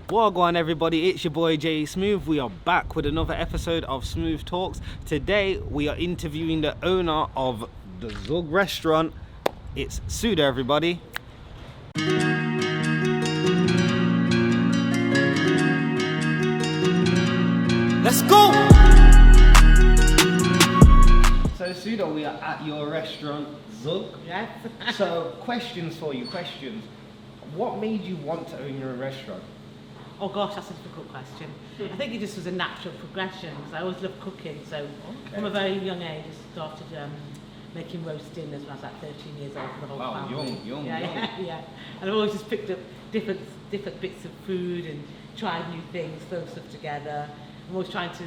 Well, go on everybody, it's your boy Jay Smooth. We are back with another episode of Smooth Talks. Today we are interviewing the owner of the Zhug Restaurant. It's Suda, everybody. Let's go! So Suda, we are at your restaurant, Zhug. Yes. So questions for you, questions. What made you want to own your own restaurant? Oh gosh, that's a difficult question. I think it just was a natural progression because I always loved cooking. So from a very young age, I started making roast dinners when I was like 13 years old for the whole family. Young. Yeah. And I've always just picked up different bits of food and tried new things, throw stuff together. I'm always trying to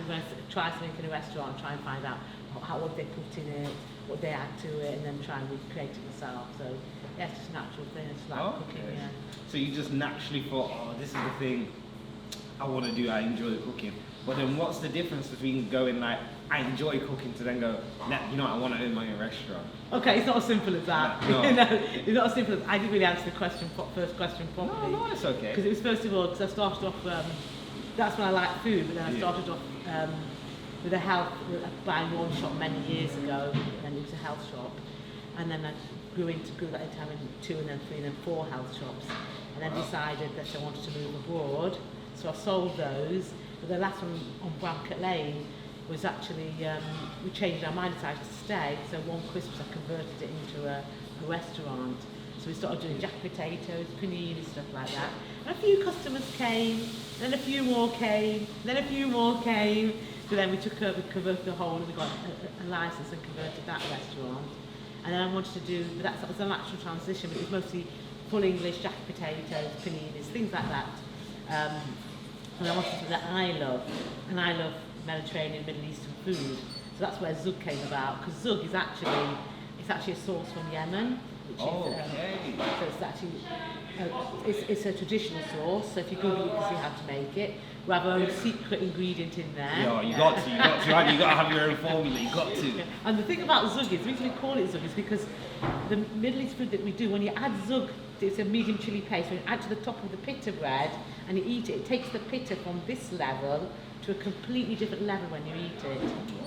try something in a restaurant, try and find out what they put in it, what they add to it, and then try and recreate it myself. So yeah, it's just a natural thing. It's like cooking. Yeah. So you just naturally thought, oh, this is the thing I want to do. I enjoy cooking. But then, what's the difference between going like I enjoy cooking to then go, you know, I want to own my own restaurant? Okay, it's not as simple as that. No. No, it's not as simple as I didn't really answer the first question properly. No, it's okay. Because it was first of all because I started off. That's when I liked food, but then I started off with buying one shop many years ago, and then it was a health shop, and then I grew that into having 2 and then 3 and then 4 health shops, and then decided that I wanted to move abroad, so I sold those. But the last one on Bramcote Lane was actually we changed our mind, decided to stay. So one Christmas I converted it into a restaurant. So we started doing jack potatoes, panini, stuff like that. And a few customers came, then a few more came, then a few more came. So then we converted the whole, and we got a license and converted that restaurant. And then I wanted to do, but that was a natural transition, but it was mostly full English, jack potatoes, paninis, things like that. And I wanted to do that I love Mediterranean, Middle Eastern food. So that's where Zhug came about, because Zhug is actually a sauce from Yemen. So it's actually it's a traditional sauce. So if you Google it, you can see how to make it. We have our own secret ingredient in there. Yeah, you got to, right? You got to have your own formula. You got to. And the thing about Zhug is, the reason we call it Zhug is because the Middle East food that we do, when you add Zhug, it's a medium chili paste. When you add to the top of the pita bread and you eat it, it takes the pita from this level to a completely different level when you eat it.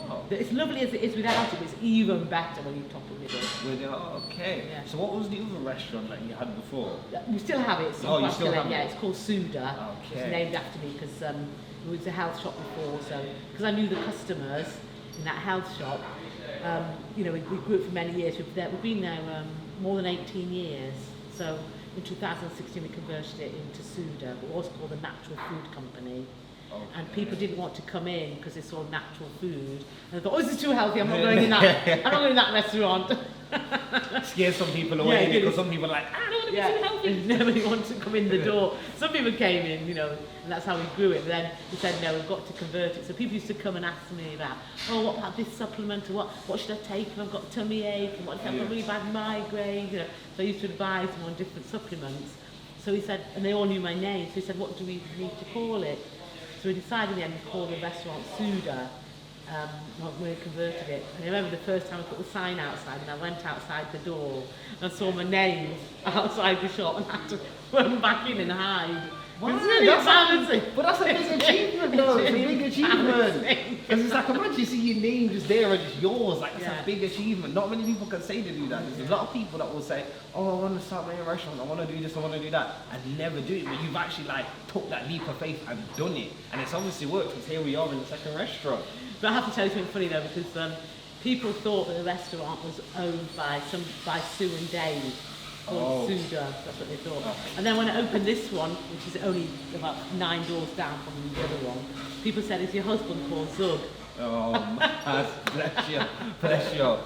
Wow. It's lovely as it is without it, but it's even better when you top it with it. Okay. Yeah. So what was the other restaurant that you had before? We still have it. You still have it? Yeah, it's called Suda. Okay. It's named after me because it was a health shop before. So because I knew the customers in that health shop, you know, we grew it for many years. We've been there more than 18 years. So in 2016 we converted it into Suda, but it was called the Natural Food Company. Okay. And people didn't want to come in because they saw natural food. And they thought, oh, this is too healthy, I'm not going in that. I'm not going in that restaurant. Scared some people away because some people are like, I don't want to be too healthy. Nobody wanted to come in the door. Some people came in, you know, and that's how we grew it. But then we said, no, we've got to convert it. So people used to come and ask me about, oh, what about this supplement? Or what should I take if I've got tummy ache? And what if I've got really bad migraine? You know, so I used to advise them on different supplements. So he said, and they all knew my name. So he said, what do we need to call it? So we decided in the end to call the restaurant Suda when we converted it. And I remember the first time I put the sign outside and I went outside the door and I saw my name outside the shop and had to run back in and hide. Wow, it's really embarrassing. But that's a big achievement though, it's a big achievement. Because it's like, imagine you see your name just there and it's yours, like it's a big achievement. Not many people can say to do that. There's a lot of people that will say, oh, I want to start my own restaurant, I want to do this, I want to do that, and never do it. But you've actually like took that leap of faith and done it. And it's obviously worked because here we are in the second restaurant. But I have to tell you something funny though, because people thought that the restaurant was owned by Sue and Dave. Called Suda, that's what they thought. And then when I opened this one, which is only about 9 doors down from the other one, people said, is your husband called Zhug? Oh, man, bless you.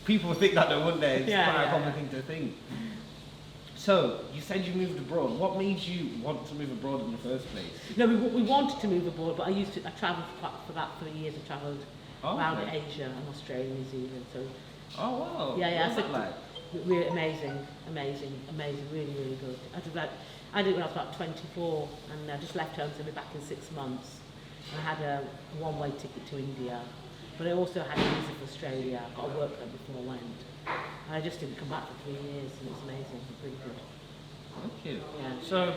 People think that though, wouldn't they? It's quite a common thing to think. So, you said you moved abroad. What made you want to move abroad in the first place? No, we wanted to move abroad, but I travelled for about 3 years. I travelled around Asia and Australia, New Zealand. So. Oh wow. Yeah. What was that like? Really amazing, really, really good. I did it when I was about 24 and I just left home to be back in 6 months. And I had a one-way ticket to India, but I also had a visa for Australia. I got a work there before I went. And I just didn't come back for 3 years and it was amazing, it was really good. Thank you. Yeah. So,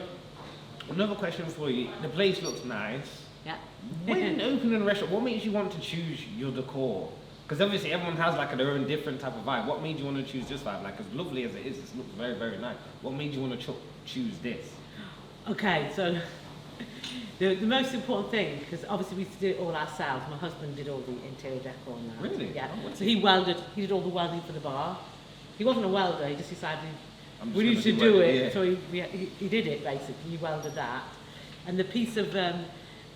Another question for you. The place looks nice. Yeah. When opening a restaurant, what makes you want to choose your decor? Because obviously everyone has like their own different type of vibe. What made you want to choose this vibe? Like as lovely as it is, it looks very, very nice. What made you want to choose this? Okay, so the most important thing, because obviously we used to do it all ourselves. My husband did all the interior decor and that. Really? Yeah. Oh, So he did all the welding for the bar. He wasn't a welder, he just decided I'm we just used to gonna do welding, it, yeah. so he did it basically, he welded that. And the piece of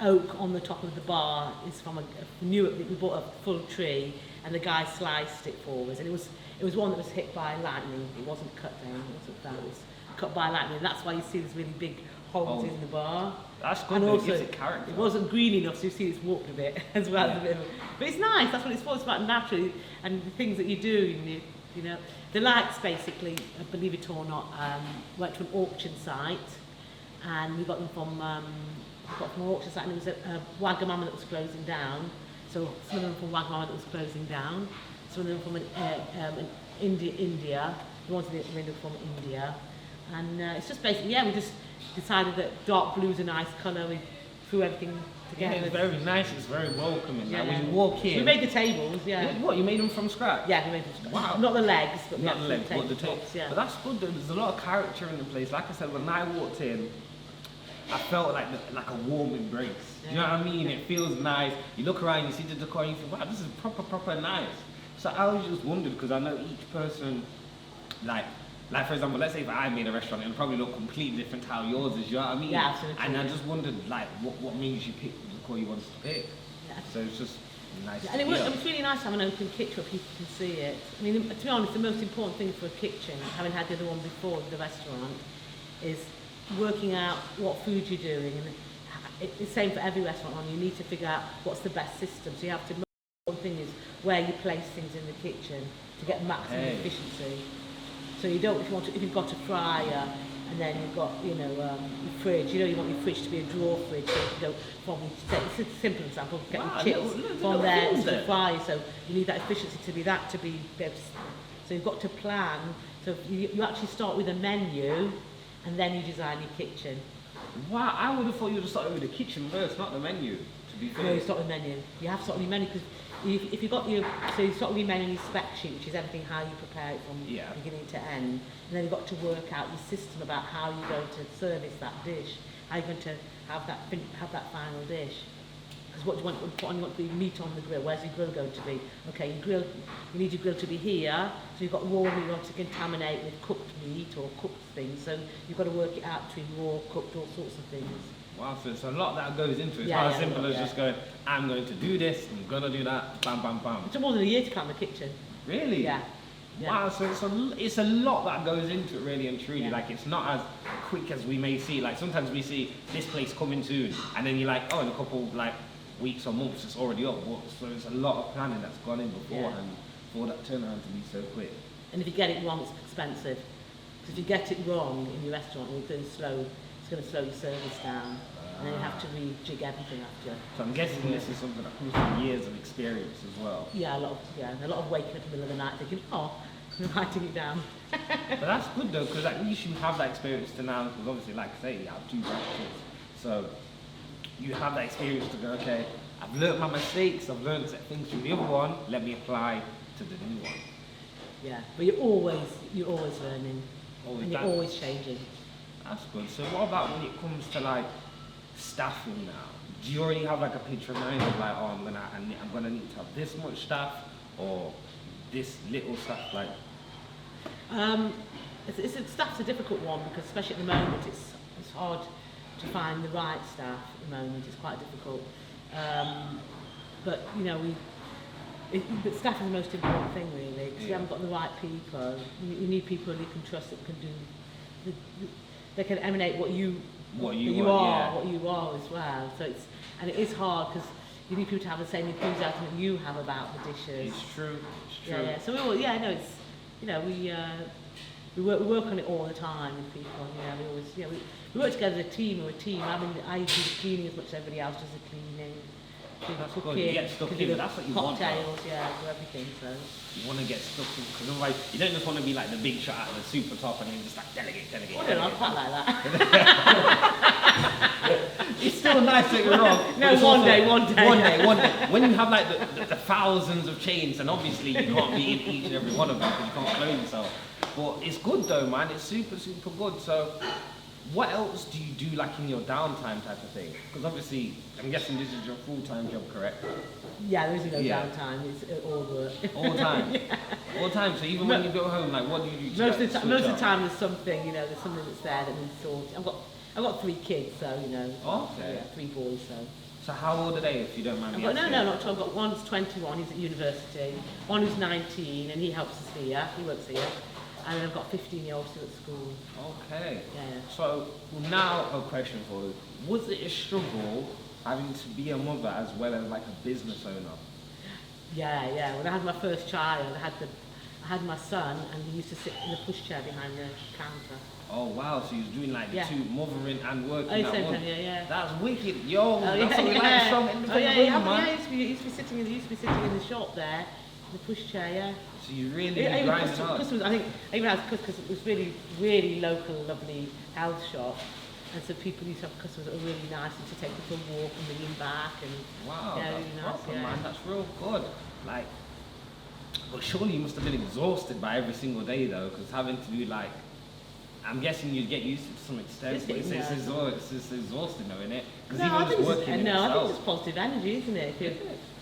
oak on the top of the bar is from we bought a full tree and the guy sliced it for us. And it was one that was hit by lightning, it wasn't cut down, it wasn't that, it was cut by lightning. And that's why you see this really big holes in the bar. That's good, And it also, gives it character. it wasn't green enough, so you see it's warped a bit as well. Yeah. But it's nice, that's what it's for, it's about naturally, and the things that you do, you know. The lights basically, believe it or not, went to an auction site, and we got them from an auction site, and it was a Wagamama that was closing down, so some of them from Wagamama that was closing down, some of them from India, the ones that were from India, and it's just basically, we just decided that dark blue is a nice colour, we threw everything Yeah, together. it's very nice, it's very welcoming. Yeah, Like yeah. when you walk in. We made the tables, What, you made them from scratch? Yeah, we made them. Wow. Not the legs, but Not the legs, but the tables, tape. But that's good though, there's a lot of character in the place. Like I said, when I walked in, I felt like a warm embrace. You know what I mean? It feels nice. You look around, you see the decor, and you think, wow, this is proper nice. So I always just wondered, because I know each person, like for example, let's say if I made a restaurant, it'll probably look completely different to how yours is, you know what I mean? Yeah, absolutely. And I just wondered, like, what made you pick the decor you wanted to pick? Yeah. So it's just nice. And it was really nice to have an open kitchen where people can see it. I mean, to be honest, the most important thing for a kitchen, having had the other one before, the restaurant, is working out what food you're doing. And it's the same for every restaurant. You need to figure out what's the best system. So you have to, the most important thing is where you place things in the kitchen to get maximum efficiency. So you don't, if you've got a fryer and then you've got, your fridge, you want your fridge to be a drawer fridge, so you don't probably, it's a simple example, get your chips from there into the fryer, so you need that efficiency to be so you've got to plan, so you actually start with a menu and then you design your kitchen. Wow, I would have thought you would have started with the kitchen first, not the menu, to be fair. No, you start with menu. You have to start with your menu because if you've got so you start with your menu and your spec sheet, which is everything how you prepare it from beginning to end, and then you've got to work out your system about how you're going to service that dish, how you're going to have that final dish. Because what you want to put on, you want the meat on the grill. Where's your grill going to be? Okay, you need your grill to be here. So you've got raw meat you want to contaminate with cooked meat or cooked things. So you've got to work it out between raw, cooked, all sorts of things. Wow, so it's a lot that goes into it. It's not as simple as just going, I'm going to do this, I'm going to do that, bam, bam, bam. It took more than a year to clean the kitchen. Really? Yeah. Wow, so it's a lot that goes into it, really and truly. Like, it's not as quick as we may see. Like, sometimes we see this place coming soon, and then you're like, oh, in a couple, weeks or months, it's already up. So it's a lot of planning that's gone in beforehand for that turnaround to be so quick. And if you get it wrong, it's expensive. Because if you get it wrong in your restaurant, it's going to slow your service down. And then you have to rejig everything after. So I'm guessing this is something that comes from years of experience as well. Yeah, a lot of waking up in the middle of the night thinking, I'm writing it down. But that's good though, because at least you have that experience to now, because obviously, like I say, you have 2 branches. So you have that experience to go, okay, I've learnt my mistakes, I've learnt things from the other one, let me apply to the new one. Yeah, but you're always learning, and you're always changing. That's good. So what about when it comes to staffing now? Do you already have a picture in mind of I'm gonna need to have this much staff or this little staff? Staff's a difficult one because especially at the moment it's hard to find the right staff at the moment. It's quite difficult. But staff is the most important thing really, because you haven't got the right people. You need people you can trust that can do. They can emanate what you are as well. So it is hard because you need people to have the same enthusiasm that you have about the dishes. It's true. Yeah. So we work on it all the time with people. We work together as a team. We're a team. I do the cleaning as much as everybody else does the cleaning. That's good. You get stuck in. That's what you want. Cocktails, do everything. So you want to get stuck in, because otherwise you don't just want to be the big shot at the super top and then just delegate. I don't know. I quite like that. It's still nice, don't get me wrong. No, but it's one also- day. One day. When you have like the thousands of chains, and obviously you can't be in each and every one of them because you can't clone yourself. But it's good though, man. It's super, super good. So, what else do you do like in your downtime type of thing? Because obviously, I'm guessing this is your full-time job, correct? Yeah, there is no Yeah. downtime. It's all work. All the time. All the time. So even when you go home, like, what do you do? Most to, of like, the switch time, up? there's something, there's something that's there that needs sorted. I've got 3 kids, so Okay. yeah, 3 boys, so. So how old are they, if you don't mind me No, asking? not at all. I've got one's 21, he's at university. One who's 19, and he helps us here. He works here. And then I've got 15-year-olds still at school. Okay. Yeah. So now a question for you. Was it a struggle having to be a mother as well as like a business owner? Yeah. When I had my first child, I had my son, and he used to sit in the pushchair behind the counter. Oh wow, so you was doing like the Yeah. 2 mothering and working Oh, at same once. time, yeah. That's wicked. Yo, that's what we like, strong independent women, man. He used to be sitting in the shop there, in the pushchair, yeah. So you really Even grinding hard. customers, I think, even as because it was really, really local, lovely health shop. And so people used to have customers that were really nice and to take them for a walk and bring them back. And Wow, yeah, that's really nice, proper, yeah. man. That's real good. Like, but surely you must have been exhausted by every single day though, because having to do like, I'm guessing you'd get used to it to some extent, but it's exhausting though, isn't it? Because No, I think even working in I think itself. it's positive energy, isn't it?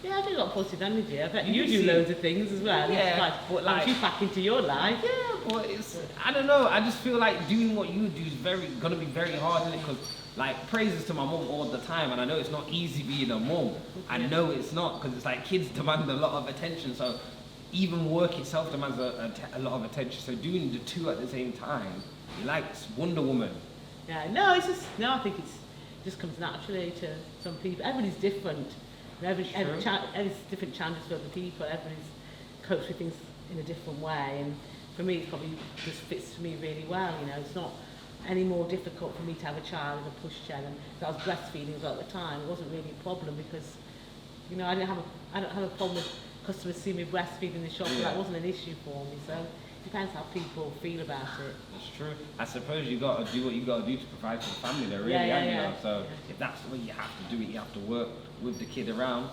Yeah, I think a lot of positive energy. I bet You you do see- loads of things as well. Yeah, It's but like- you pack into your life. Yeah, but it's, I don't know, I just feel like doing what you do is gonna be very hard, isn't it? Because like, praises to my mum all the time, and I know it's not easy being a mum. I know it's not, because it's like kids demand a lot of attention, so even work itself demands a lot of attention. So doing the 2 at the same time, you're like Wonder Woman. Yeah, I think it just comes naturally to some people. Everybody's different. Everybody's different challenges for other people. Everybody's copes with things in a different way, and for me, it probably just fits me really well. It's not any more difficult for me to have a child in a pushchair than because I was breastfeeding at the time. It wasn't really a problem because, I don't have a problem with customers seeing me breastfeeding in the shop. Yeah. That wasn't an issue for me. So it depends how people feel about it. That's true. I suppose you got to do what you got to do to provide for the family, though, really, Yeah, haven't yeah. you? So if that's the way you have to do it, you have to work with the kid around.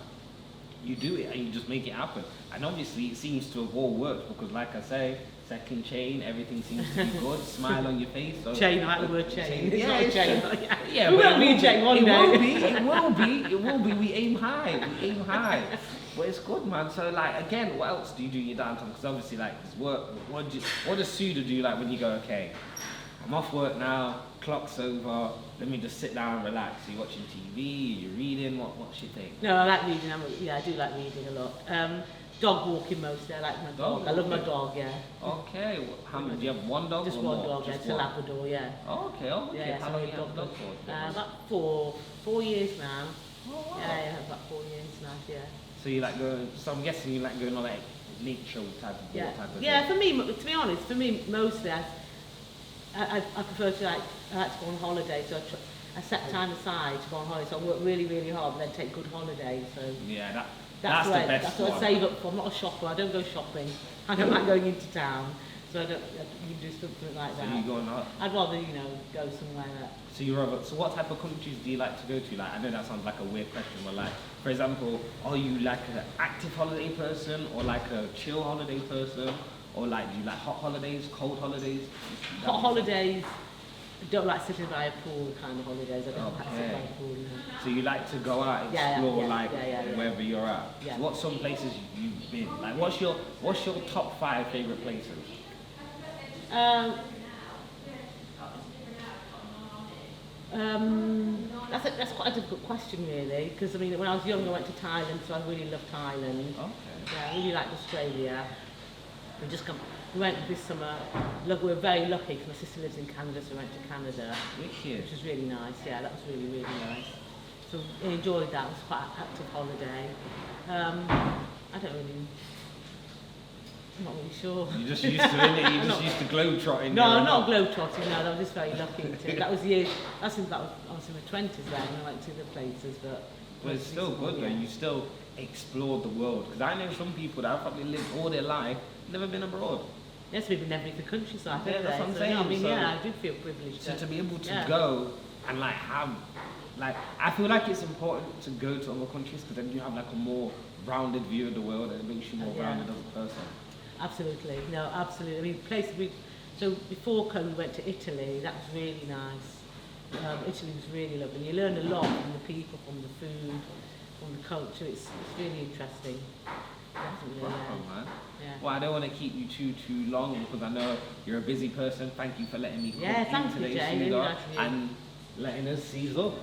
You do it and you just make it happen. And obviously, it seems to have all worked because, like I say, second chain, everything seems to be good. Smile on your face. So Chain, I like the word chain. It's not a it's chain. true. Yeah. Yeah, We but will it be a will chain one It day. will be. It will be. We aim high. But it's good, man. So, like, again, what else do you do in your downtime? Because obviously, like, it's work. What does Suda do, like, when you go, okay, I'm off work now, clock's over, let me just sit down and relax? Are you watching TV? Are you reading? What's your thing? No, I like reading. I do like reading a lot. Dog walking mostly. I like my dog. I love my dog. Yeah. Okay. How many? Do you have one dog? Just or one more? dog. Just It's a one? Labrador. Yeah. Okay. Yeah. How long you have the dog for? About 4 years now. Oh, wow. Yeah, about 4 years now. Yeah. So you like going? So I'm guessing you like going on like nature type of Yeah. walk type of Yeah. thing. For me, to be honest, mostly I prefer to I like to go on holiday. So I set time aside to go on holiday. So I work really, really hard, but then take good holidays. So. Yeah, That's the best That's what I one. save up for. I'm not a shopper. I don't go shopping. I don't like going into town. So you do something like So that. you going out? I'd rather, go somewhere that. So what type of countries do you like to go to? Like, I know that sounds like a weird question, but like, for example, are you like an active holiday person or like a chill holiday person? Or like, do you like hot holidays, cold holidays? Hot holidays. I don't like sitting by a pool kind of holidays. I don't like to sit by a pool. So you like to go out and Yeah, explore yeah. wherever you're at. Yeah. So what's some places you've been? Like what's your top 5 favourite places? That's quite a difficult question really, because when I was young I went to Thailand, so I really loved Thailand. Okay. Yeah, I really liked Australia. We went this summer. Look, we were very lucky because my sister lives in Canada, so we went to Canada, Wicked. which was really nice. Yeah, that was really, really nice. So I enjoyed that. It was quite an active holiday. I don't really. I'm not really sure. You're just used to it, you're just used to globetrotting. No, you're I'm not not- globetrotting. No, I was just very lucky. That was years. I was in my 20s then. I went to the places, but. But it's still good though, you still explored the world. Because I know some people that have probably lived all their life, never been abroad. Yes, we've been every the countryside, Yeah, haven't that's they? what I'm So, saying, no, I mean, so- yeah, I do feel privileged. So to be able to yeah. go and like have, like, I feel like it's important to go to other countries because then you have like a more rounded view of the world and it makes you more rounded as a person. Absolutely, no, absolutely. I mean, places so before COVID we went to Italy, that was really nice. Italy was really lovely. You learn a lot from the people, from the food, from the culture. It's really interesting. Definitely, Man. Yeah. Well, I don't want to keep you too long because I know you're a busy person. Thank you for letting me come in today, Jay. Suda, Really nice of you. and letting us seize up.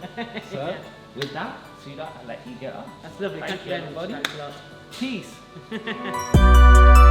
So, with that, Suda, I'll let you get on. That's lovely. Thank you, very much. everybody. Thanks a lot. Peace.